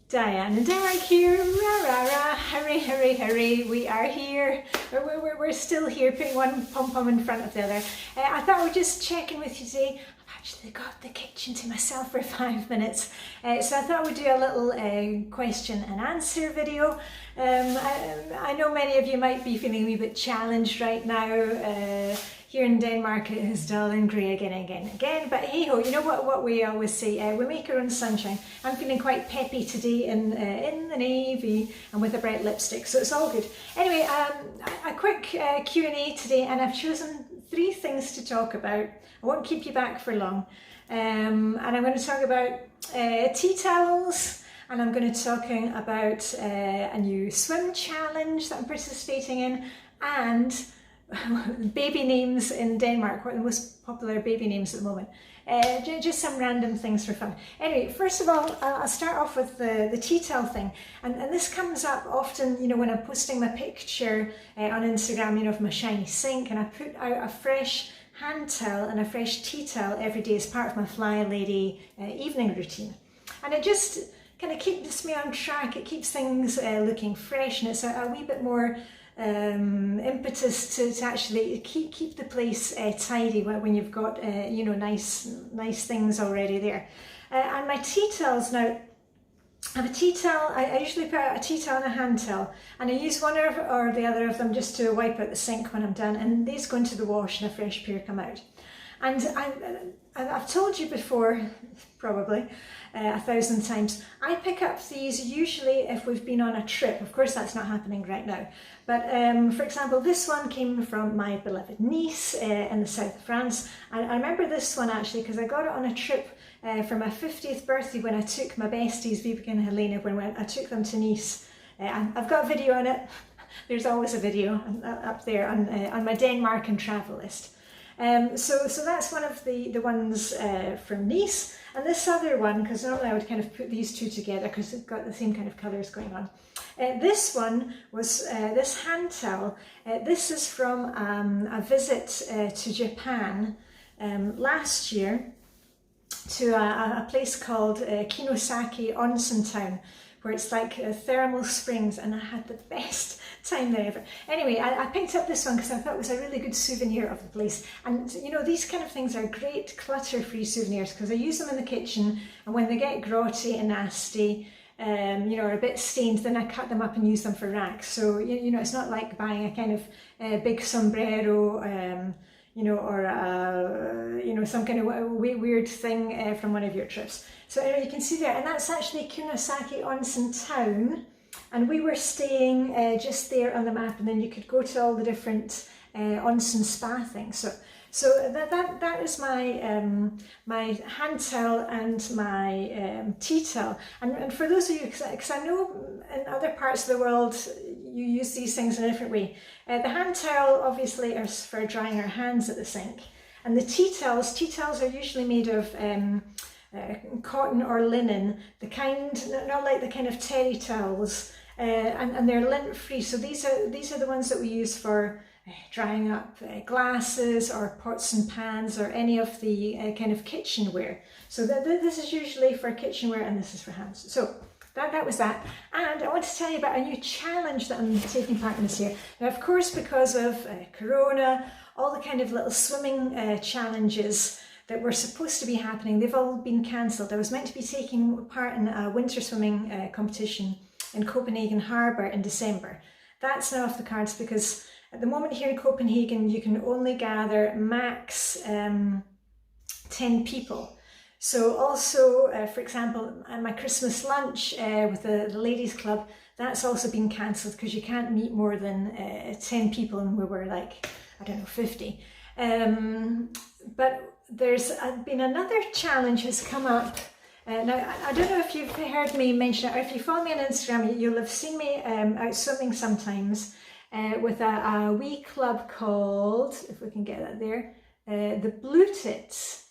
Diane and Derek here, rah rah rah, hurry hurry hurry, we are here, we're still here, putting one pom-pom in front of the other. I thought we'd just check in with you today. I've actually got the kitchen to myself for 5 minutes, so I thought we'd do a little question and answer video. I know many of you might be feeling a wee bit challenged right now. Here in Denmark it is dull and grey again, but hey ho, you know what we always say, we make our own sunshine. I'm feeling quite peppy today in the navy and with a bright lipstick, so it's all good. Anyway, a quick Q&A today, and I've chosen 3 things to talk about. I won't keep you back for long, and I'm going to talk about tea towels, and I'm going to talk about a new swim challenge that I'm participating in, and baby names in Denmark, what are the most popular baby names at the moment. Just some random things for fun. Anyway, first of all, I'll start off with the tea towel thing, and this comes up often, you know, when I'm posting my picture on Instagram, you know, of my shiny sink, and I put out a fresh hand towel and a fresh tea towel every day as part of my Fly Lady evening routine, and it just kind of keeps me on track. It keeps things looking fresh, and it's a wee bit more impetus to actually keep the place tidy when you've got you know, nice things already there. And my tea towels, now I have a tea towel. I usually put out a tea towel and a hand towel, and I use one or the other of them just to wipe out the sink when I'm done, and these go into the wash and a fresh pair come out. And I've told you before, probably 1,000 times, I pick up these usually if we've been on a trip. Of course, that's not happening right now. But for example, this one came from my beloved niece in the south of France. I remember this one actually because I got it on a trip for my 50th birthday when I took my besties, Vibeke and Helena, when I took them to Nice. I've got a video on it. There's always a video up there on my Denmark and travel list. So that's one of the ones from Nice, and this other one, because normally I would kind of put these two together because they've got the same kind of colours going on. This one was this hand towel. This is from a visit to Japan last year to a place called Kinosaki Onsen Town, where it's like thermal springs, and I had the best time there ever. Anyway, I picked up this one because I thought it was a really good souvenir of the place. And you know, these kind of things are great clutter-free souvenirs because I use them in the kitchen, and when they get grotty and nasty, you know, or a bit stained, then I cut them up and use them for racks. So you know, it's not like buying a kind of big sombrero, you know, or you know, some kind of weird thing from one of your trips. So anyway, you can see there, and that's actually Kinosaki Onsen Town, and we were staying just there on the map, and then you could go to all the different onsen spa things. So that is my my hand towel and my tea towel. And for those of you, because I know in other parts of the world you use these things in a different way. The hand towel obviously is for drying our hands at the sink, and the tea towels are usually made of cotton or linen, the kind, not like the kind of terry towels, and they're lint free. So these are the ones that we use for drying up glasses or pots and pans or any of the kind of kitchenware. So this is usually for kitchenware, and this is for hands. So that was that. And I want to tell you about a new challenge that I'm taking part in this year. Now, of course, because of Corona, all the kind of little swimming challenges that were supposed to be happening, they've all been cancelled. I was meant to be taking part in a winter swimming competition in Copenhagen Harbour in December. That's now off the cards because at the moment here in Copenhagen you can only gather max 10 people. So also, for example, my Christmas lunch with the ladies club, that's also been cancelled because you can't meet more than 10 people, and we were like, I don't know, 50. But there's been another challenge has come up. Now, I don't know if you've heard me mention it, or if you follow me on Instagram, you'll have seen me out swimming sometimes with a wee club called, if we can get that there, the Bluetit.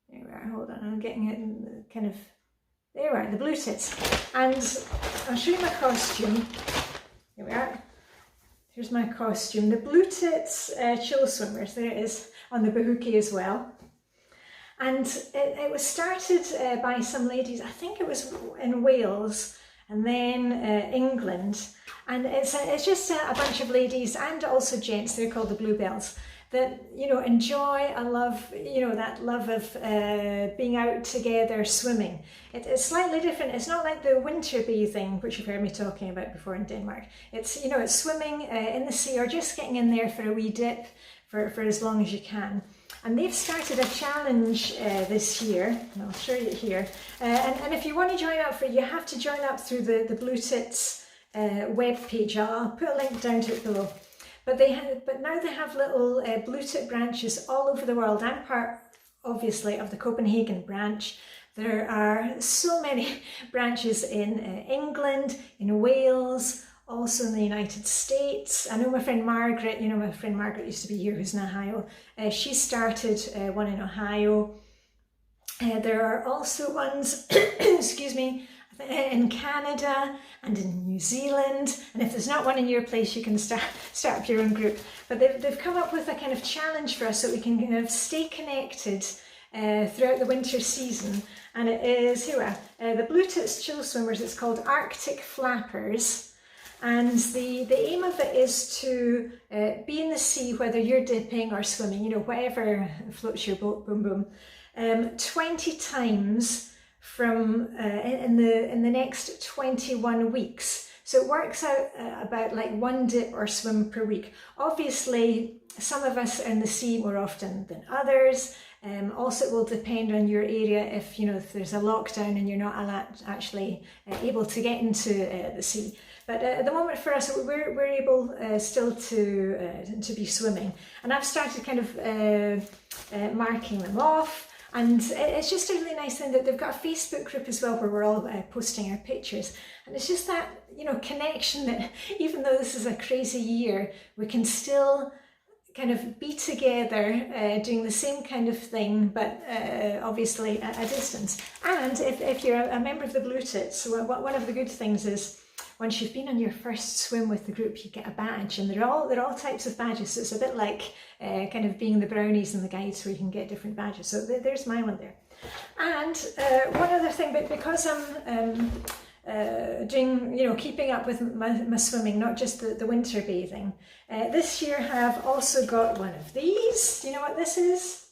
There we are, hold on, I'm getting it in kind of, there we are, the Bluetit. And I'll show you my costume. Here we are. Here's my costume, the Bluetit Chillswimmers. There it is on the Bahuki as well. And it was started by some ladies, I think it was in Wales, and then England. And it's just a bunch of ladies and also gents, they're called the Bluebells, that, you know, enjoy a love, you know, that love of being out together swimming. It's slightly different. It's not like the winter bathing, which you've heard me talking about before in Denmark. It's, you know, it's swimming in the sea or just getting in there for a wee dip for as long as you can. And they've started a challenge this year, and I'll show you here. And if you want to join up for it, you have to join up through the Bluetit web page. I'll put a link down to it below. But now they have little Bluetit branches all over the world. I'm part, obviously, of the Copenhagen branch. There are so many branches in England, in Wales, also in the United States. I know my friend Margaret, you know, my friend Margaret used to be here, who's in Ohio. She started one in Ohio. There are also ones, excuse me, in Canada and in New Zealand, and if there's not one in your place, you can start up your own group. But they've come up with a kind of challenge for us so we can kind of stay connected throughout the winter season, and it is here the Bluetit Chillswimmers. It's called Arctic Flappers, and the aim of it is to be in the sea, whether you're dipping or swimming, you know, whatever floats your boat, boom boom, 20 times from in the next 21 weeks. So it works out about like one dip or swim per week. Obviously, some of us are in the sea more often than others. Also, it will depend on your area. If, you know, if there's a lockdown and you're not actually able to get into the sea. But at the moment for us, we're able still to be swimming. And I've started kind of marking them off. And it's just a really nice thing that they've got a Facebook group as well where we're all posting our pictures. And it's just that, you know, connection that even though this is a crazy year, we can still kind of be together doing the same kind of thing, but obviously at a distance. And if you're a member of the Bluetit, so one of the good things is once you've been on your first swim with the group, you get a badge, and they're all types of badges. So it's a bit like kind of being the brownies and the guides where you can get different badges. So there's my one there. And one other thing, but because I'm doing, you know, keeping up with my swimming, not just the winter bathing, this year have also got one of these. Do you know what this is?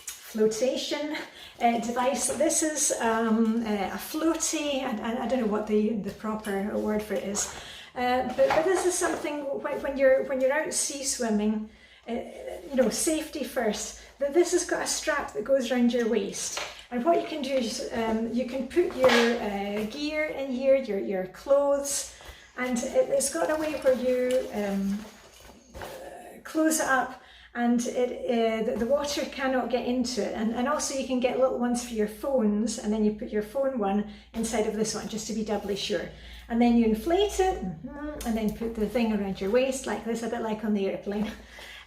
Flotation device. This is a floaty, I don't know what the proper word for it is, but this is something when you're out sea swimming, you know, safety first. But this has got a strap that goes around your waist, and what you can do is you can put your gear in here, your clothes, and it's got a way where you close it up, and the water cannot get into it. And also you can get little ones for your phones, and then you put your phone one inside of this one just to be doubly sure. And then you inflate it, and then put the thing around your waist like this, a bit like on the airplane.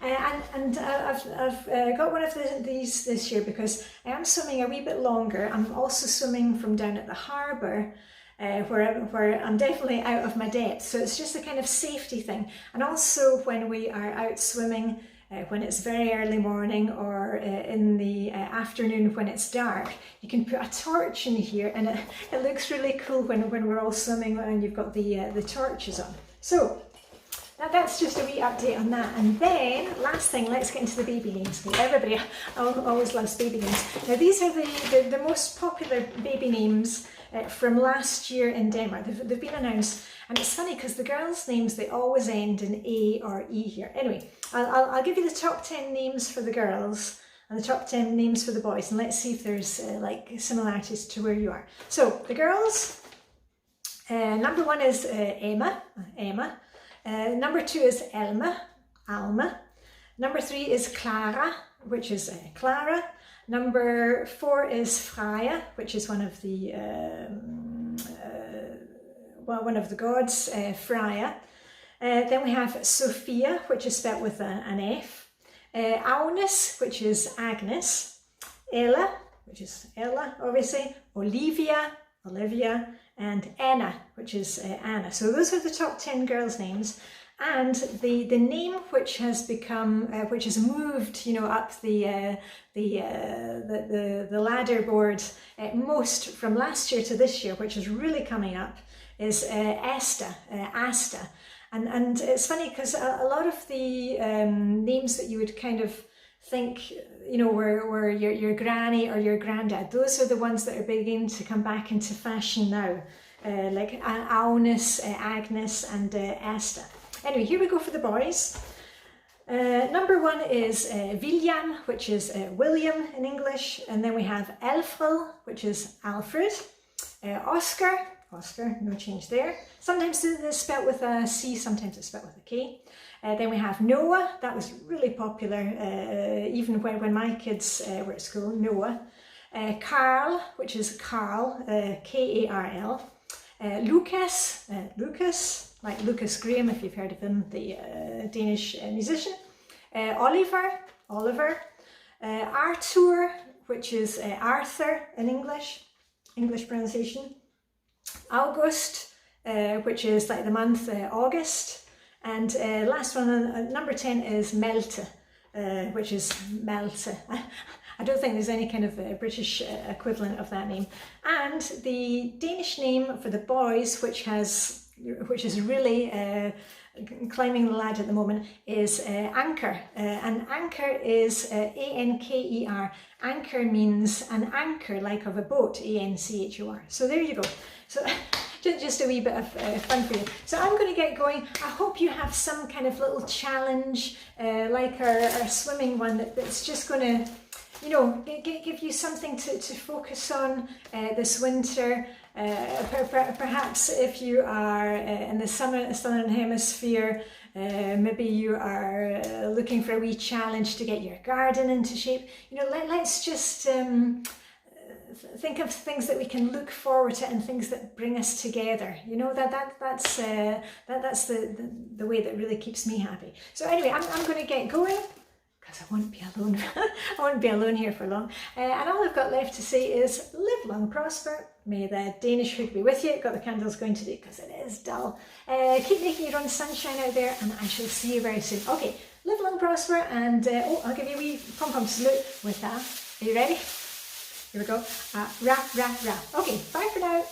And I've got one of these this year because I am swimming a wee bit longer. I'm also swimming from down at the harbour, where I'm definitely out of my depth. So it's just a kind of safety thing. And also when we are out swimming, when it's very early morning or in the afternoon when it's dark, you can put a torch in here, and it looks really cool when we're all swimming and you've got the torches on. So that's just a wee update on that. And then last thing, let's get into the baby names. Everybody always loves baby names. Now these are the most popular baby names from last year in Denmark. They've been announced, and it's funny because the girls' names, they always end in A or E here. Anyway, I'll give you the top 10 names for the girls and the top 10 names for the boys, and let's see if there's like similarities to where you are. So the girls, number 1 is Emma. Number 2 is Alma. Number 3 is Clara, which is Clara. Number 4 is Freya, which is one of the gods, Freya. Then we have Sophia, which is spelled with an F. Agnes, which is Agnes. Ella, which is Ella, obviously. Olivia, and Anna, which is Anna. So those are the top 10 girls' names. And the name which has become, which has moved, you know, up the ladder board most from last year to this year, which is really coming up, is Asta. And it's funny because a lot of the names that you would kind of think, you know, were your granny or your granddad, those are the ones that are beginning to come back into fashion now, like Aunus, Agnes, and Asta. Anyway, here we go for the boys. Number 1 is William, which is William in English, and then we have Alfred, which is Alfred, Oscar, no change there. Sometimes it's spelled with a C, sometimes it's spelled with a K. Then we have Noah, that was really popular even when my kids were at school, Noah. Carl, which is Carl, K-A-R-L. Lucas, like Lucas Graham, if you've heard of him, the Danish musician. Oliver, Arthur, which is Arthur in English pronunciation. August, which is like the month August. And last one, number 10, is Melte, which is Melte. I don't think there's any kind of British equivalent of that name. And the Danish name for the boys, which is really climbing the ladder at the moment, is Anchor. And Anchor is A-N-K-E-R. Anchor means an anchor, like of a boat, A-N-C-H-O-R. So there you go. So just a wee bit of fun for you. So I'm going to get going. I hope you have some kind of little challenge, like our swimming one, that's just going to, you know, give you something to focus on this winter. Perhaps if you are in the southern hemisphere, maybe you are looking for a wee challenge to get your garden into shape. You know, let's just think of things that we can look forward to and things that bring us together. You know, that's the way that really keeps me happy. So anyway, I'm going to get going, because I won't be alone. I won't be alone here for long. And all I've got left to say is live long, prosper. May the Danish hood be with you. Got the candles going today because it is dull. Keep making your own sunshine out there, and I shall see you very soon. Okay, live long, prosper, and I'll give you a wee pom-pom salute with that. Are you ready? Here we go. Rah, rah, rah. Okay, bye for now.